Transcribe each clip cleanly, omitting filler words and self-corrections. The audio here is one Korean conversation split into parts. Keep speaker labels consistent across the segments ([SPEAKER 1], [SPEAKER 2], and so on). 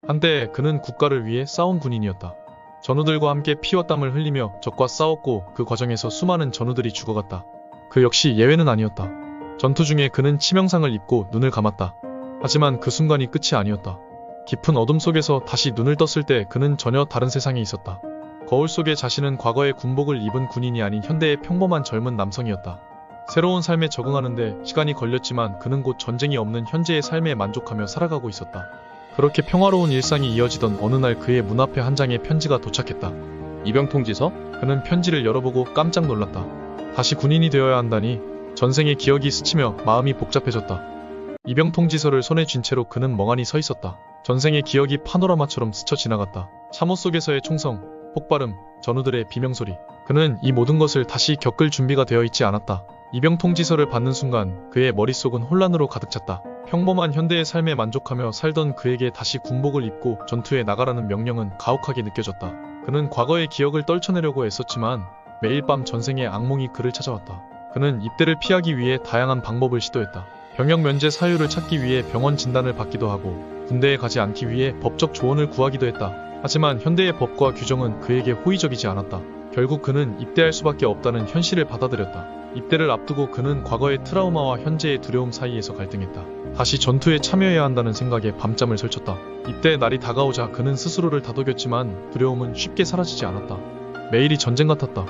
[SPEAKER 1] 한때 그는 국가를 위해 싸운 군인이었다. 전우들과 함께 피와 땀을 흘리며 적과 싸웠고 그 과정에서 수많은 전우들이 죽어갔다. 그 역시 예외는 아니었다. 전투 중에 그는 치명상을 입고 눈을 감았다. 하지만 그 순간이 끝이 아니었다. 깊은 어둠 속에서 다시 눈을 떴을 때 그는 전혀 다른 세상에 있었다. 거울 속에 자신은 과거의 군복을 입은 군인이 아닌 현대의 평범한 젊은 남성이었다. 새로운 삶에 적응하는데 시간이 걸렸지만 그는 곧 전쟁이 없는 현재의 삶에 만족하며 살아가고 있었다. 그렇게 평화로운 일상이 이어지던 어느 날 그의 문 앞에 한 장의 편지가 도착했다.
[SPEAKER 2] 이병 통지서?
[SPEAKER 1] 그는 편지를 열어보고 깜짝 놀랐다. 다시 군인이 되어야 한다니 전생의 기억이 스치며 마음이 복잡해졌다. 이병 통지서를 손에 쥔 채로 그는 멍하니 서 있었다. 전생의 기억이 파노라마처럼 스쳐 지나갔다. 참호 속에서의 총성, 폭발음, 전우들의 비명소리. 그는 이 모든 것을 다시 겪을 준비가 되어 있지 않았다. 이병 통지서를 받는 순간 그의 머릿속은 혼란으로 가득 찼다. 평범한 현대의 삶에 만족하며 살던 그에게 다시 군복을 입고 전투에 나가라는 명령은 가혹하게 느껴졌다. 그는 과거의 기억을 떨쳐내려고 애썼지만 매일 밤 전생의 악몽이 그를 찾아왔다. 그는 입대를 피하기 위해 다양한 방법을 시도했다. 병역 면제 사유를 찾기 위해 병원 진단을 받기도 하고 군대에 가지 않기 위해 법적 조언을 구하기도 했다. 하지만 현대의 법과 규정은 그에게 호의적이지 않았다. 결국 그는 입대할 수밖에 없다는 현실을 받아들였다. 입대를 앞두고 그는 과거의 트라우마와 현재의 두려움 사이에서 갈등했다. 다시 전투에 참여해야 한다는 생각에 밤잠을 설쳤다. 입대의 날이 다가오자 그는 스스로를 다독였지만 두려움은 쉽게 사라지지 않았다. 매일이 전쟁 같았다.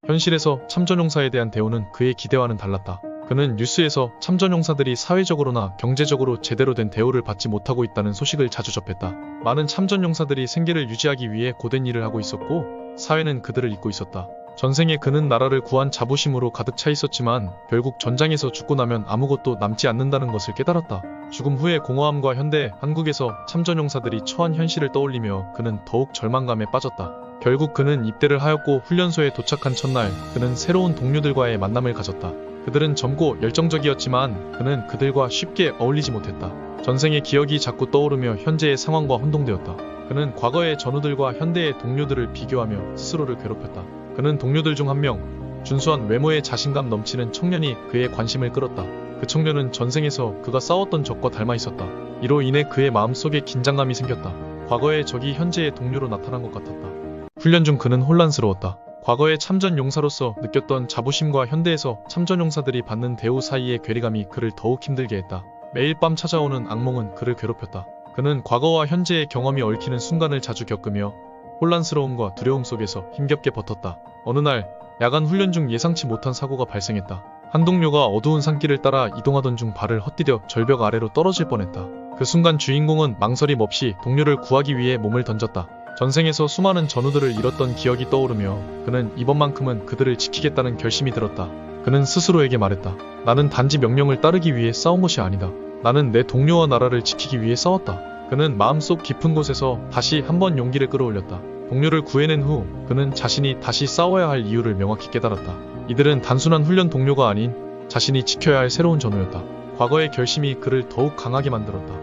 [SPEAKER 1] 현실에서 참전용사에 대한 대우는 그의 기대와는 달랐다. 그는 뉴스에서 참전용사들이 사회적으로나 경제적으로 제대로 된 대우를 받지 못하고 있다는 소식을 자주 접했다. 많은 참전용사들이 생계를 유지하기 위해 고된 일을 하고 있었고 사회는 그들을 잊고 있었다. 전생에 그는 나라를 구한 자부심으로 가득 차 있었지만 결국 전장에서 죽고 나면 아무것도 남지 않는다는 것을 깨달았다. 죽음 후의 공허함과 현대 한국에서 참전용사들이 처한 현실을 떠올리며 그는 더욱 절망감에 빠졌다. 결국 그는 입대를 하였고 훈련소에 도착한 첫날 그는 새로운 동료들과의 만남을 가졌다. 그들은 젊고 열정적이었지만 그는 그들과 쉽게 어울리지 못했다. 전생의 기억이 자꾸 떠오르며 현재의 상황과 혼동되었다. 그는 과거의 전우들과 현대의 동료들을 비교하며 스스로를 괴롭혔다. 그는 동료들 중 한 명, 준수한 외모에 자신감 넘치는 청년이 그의 관심을 끌었다. 그 청년은 전생에서 그가 싸웠던 적과 닮아 있었다. 이로 인해 그의 마음속에 긴장감이 생겼다. 과거의 적이 현재의 동료로 나타난 것 같았다. 훈련 중 그는 혼란스러웠다. 과거의 참전 용사로서 느꼈던 자부심과 현대에서 참전 용사들이 받는 대우 사이의 괴리감이 그를 더욱 힘들게 했다. 매일 밤 찾아오는 악몽은 그를 괴롭혔다. 그는 과거와 현재의 경험이 얽히는 순간을 자주 겪으며 혼란스러움과 두려움 속에서 힘겹게 버텼다. 어느 날 야간 훈련 중 예상치 못한 사고가 발생했다. 한 동료가 어두운 산길을 따라 이동하던 중 발을 헛디뎌 절벽 아래로 떨어질 뻔했다. 그 순간 주인공은 망설임 없이 동료를 구하기 위해 몸을 던졌다. 전생에서 수많은 전우들을 잃었던 기억이 떠오르며 그는 이번만큼은 그들을 지키겠다는 결심이 들었다. 그는 스스로에게 말했다. 나는 단지 명령을 따르기 위해 싸운 것이 아니다. 나는 내 동료와 나라를 지키기 위해 싸웠다. 그는 마음속 깊은 곳에서 다시 한번 용기를 끌어올렸다. 동료를 구해낸 후 그는 자신이 다시 싸워야 할 이유를 명확히 깨달았다. 이들은 단순한 훈련 동료가 아닌 자신이 지켜야 할 새로운 전우였다. 과거의 결심이 그를 더욱 강하게 만들었다.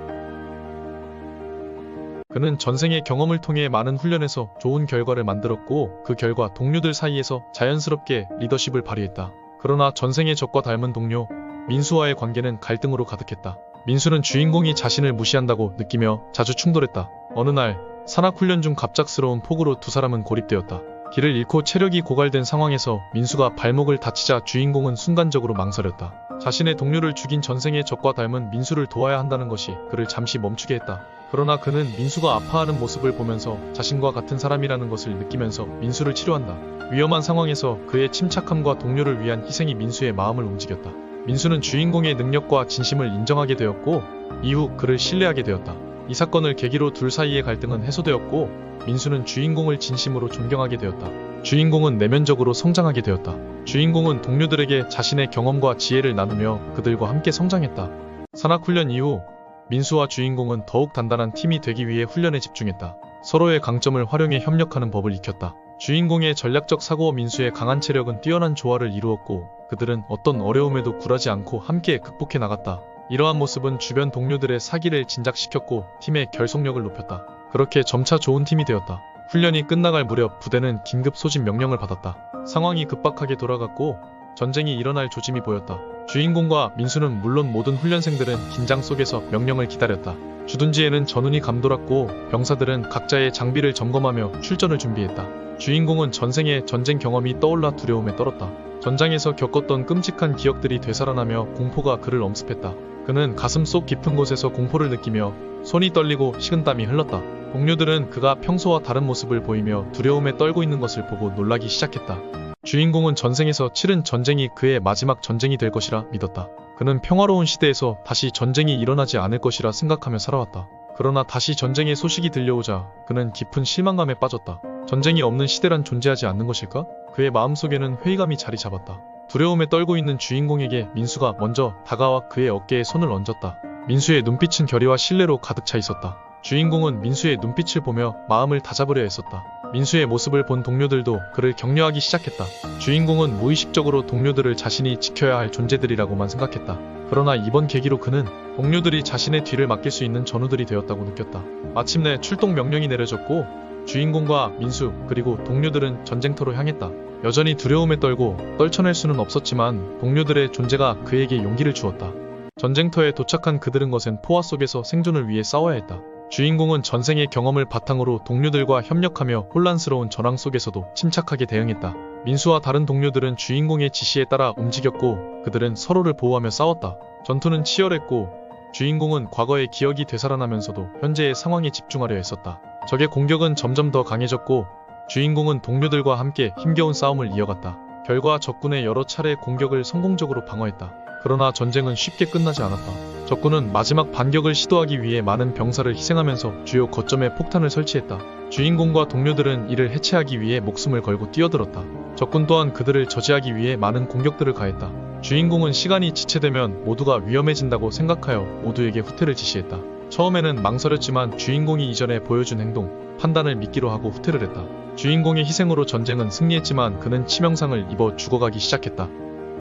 [SPEAKER 1] 그는 전생의 경험을 통해 많은 훈련에서 좋은 결과를 만들었고 그 결과 동료들 사이에서 자연스럽게 리더십을 발휘했다. 그러나 전생의 적과 닮은 동료 민수와의 관계는 갈등으로 가득했다. 민수는 주인공이 자신을 무시한다고 느끼며 자주 충돌했다. 어느 날 산악훈련 중 갑작스러운 폭우로 두 사람은 고립되었다. 길을 잃고 체력이 고갈된 상황에서 민수가 발목을 다치자 주인공은 순간적으로 망설였다. 자신의 동료를 죽인 전생의 적과 닮은 민수를 도와야 한다는 것이 그를 잠시 멈추게 했다. 그러나 그는 민수가 아파하는 모습을 보면서 자신과 같은 사람이라는 것을 느끼면서 민수를 치료한다. 위험한 상황에서 그의 침착함과 동료를 위한 희생이 민수의 마음을 움직였다. 민수는 주인공의 능력과 진심을 인정하게 되었고 이후 그를 신뢰하게 되었다. 이 사건을 계기로 둘 사이의 갈등은 해소되었고 민수는 주인공을 진심으로 존경하게 되었다. 주인공은 내면적으로 성장하게 되었다. 주인공은 동료들에게 자신의 경험과 지혜를 나누며 그들과 함께 성장했다. 산악훈련 이후 민수와 주인공은 더욱 단단한 팀이 되기 위해 훈련에 집중했다. 서로의 강점을 활용해 협력하는 법을 익혔다. 주인공의 전략적 사고와 민수의 강한 체력은 뛰어난 조화를 이루었고 그들은 어떤 어려움에도 굴하지 않고 함께 극복해 나갔다. 이러한 모습은 주변 동료들의 사기를 진작시켰고 팀의 결속력을 높였다. 그렇게 점차 좋은 팀이 되었다. 훈련이 끝나갈 무렵 부대는 긴급 소집 명령을 받았다. 상황이 급박하게 돌아갔고 전쟁이 일어날 조짐이 보였다. 주인공과 민수는 물론 모든 훈련생들은 긴장 속에서 명령을 기다렸다. 주둔지에는 전운이 감돌았고 병사들은 각자의 장비를 점검하며 출전을 준비했다. 주인공은 전생의 전쟁 경험이 떠올라 두려움에 떨었다. 전장에서 겪었던 끔찍한 기억들이 되살아나며 공포가 그를 엄습했다. 그는 가슴 속 깊은 곳에서 공포를 느끼며 손이 떨리고 식은땀이 흘렀다. 동료들은 그가 평소와 다른 모습을 보이며 두려움에 떨고 있는 것을 보고 놀라기 시작했다. 주인공은 전생에서 치른 전쟁이 그의 마지막 전쟁이 될 것이라 믿었다. 그는 평화로운 시대에서 다시 전쟁이 일어나지 않을 것이라 생각하며 살아왔다. 그러나 다시 전쟁의 소식이 들려오자 그는 깊은 실망감에 빠졌다. 전쟁이 없는 시대란 존재하지 않는 것일까? 그의 마음속에는 회의감이 자리 잡았다. 두려움에 떨고 있는 주인공에게 민수가 먼저 다가와 그의 어깨에 손을 얹었다. 민수의 눈빛은 결의와 신뢰로 가득 차 있었다. 주인공은 민수의 눈빛을 보며 마음을 다잡으려 애썼다. 민수의 모습을 본 동료들도 그를 격려하기 시작했다. 주인공은 무의식적으로 동료들을 자신이 지켜야 할 존재들이라고만 생각했다. 그러나 이번 계기로 그는 동료들이 자신의 뒤를 맡길 수 있는 전우들이 되었다고 느꼈다. 마침내 출동 명령이 내려졌고 주인공과 민수 그리고 동료들은 전쟁터로 향했다. 여전히 두려움에 떨고 떨쳐낼 수는 없었지만 동료들의 존재가 그에게 용기를 주었다. 전쟁터에 도착한 그들은 거센 포화 속에서 생존을 위해 싸워야 했다. 주인공은 전생의 경험을 바탕으로 동료들과 협력하며 혼란스러운 전황 속에서도 침착하게 대응했다. 민수와 다른 동료들은 주인공의 지시에 따라 움직였고 그들은 서로를 보호하며 싸웠다. 전투는 치열했고 주인공은 과거의 기억이 되살아나면서도 현재의 상황에 집중하려 했었다. 적의 공격은 점점 더 강해졌고 주인공은 동료들과 함께 힘겨운 싸움을 이어갔다. 결과 적군의 여러 차례 공격을 성공적으로 방어했다. 그러나 전쟁은 쉽게 끝나지 않았다. 적군은 마지막 반격을 시도하기 위해 많은 병사를 희생하면서 주요 거점에 폭탄을 설치했다. 주인공과 동료들은 이를 해체하기 위해 목숨을 걸고 뛰어들었다. 적군 또한 그들을 저지하기 위해 많은 공격들을 가했다. 주인공은 시간이 지체되면 모두가 위험해진다고 생각하여 모두에게 후퇴를 지시했다. 처음에는 망설였지만 주인공이 이전에 보여준 행동, 판단을 믿기로 하고 후퇴를 했다. 주인공의 희생으로 전쟁은 승리했지만 그는 치명상을 입어 죽어가기 시작했다.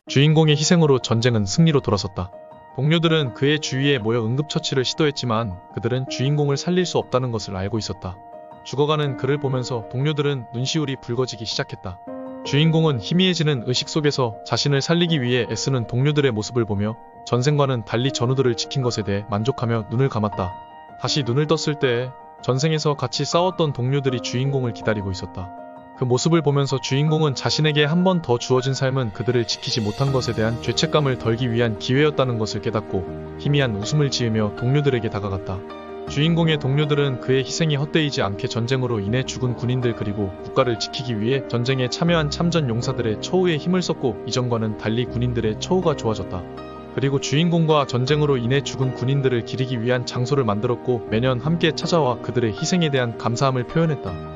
[SPEAKER 1] 주인공의 희생으로 전쟁은 승리로 돌아섰다. 동료들은 그의 주위에 모여 응급처치를 시도했지만 그들은 주인공을 살릴 수 없다는 것을 알고 있었다. 죽어가는 그를 보면서 동료들은 눈시울이 붉어지기 시작했다. 주인공은 희미해지는 의식 속에서 자신을 살리기 위해 애쓰는 동료들의 모습을 보며 전생과는 달리 전우들을 지킨 것에 대해 만족하며 눈을 감았다. 다시 눈을 떴을 때 전생에서 같이 싸웠던 동료들이 주인공을 기다리고 있었다. 그 모습을 보면서 주인공은 자신에게 한 번 더 주어진 삶은 그들을 지키지 못한 것에 대한 죄책감을 덜기 위한 기회였다는 것을 깨닫고 희미한 웃음을 지으며 동료들에게 다가갔다. 주인공의 동료들은 그의 희생이 헛되이지 않게 전쟁으로 인해 죽은 군인들 그리고 국가를 지키기 위해 전쟁에 참여한 참전 용사들의 처우에 힘을 썼고 이전과는 달리 군인들의 처우가 좋아졌다. 그리고 주인공과 전쟁으로 인해 죽은 군인들을 기리기 위한 장소를 만들었고 매년 함께 찾아와 그들의 희생에 대한 감사함을 표현했다.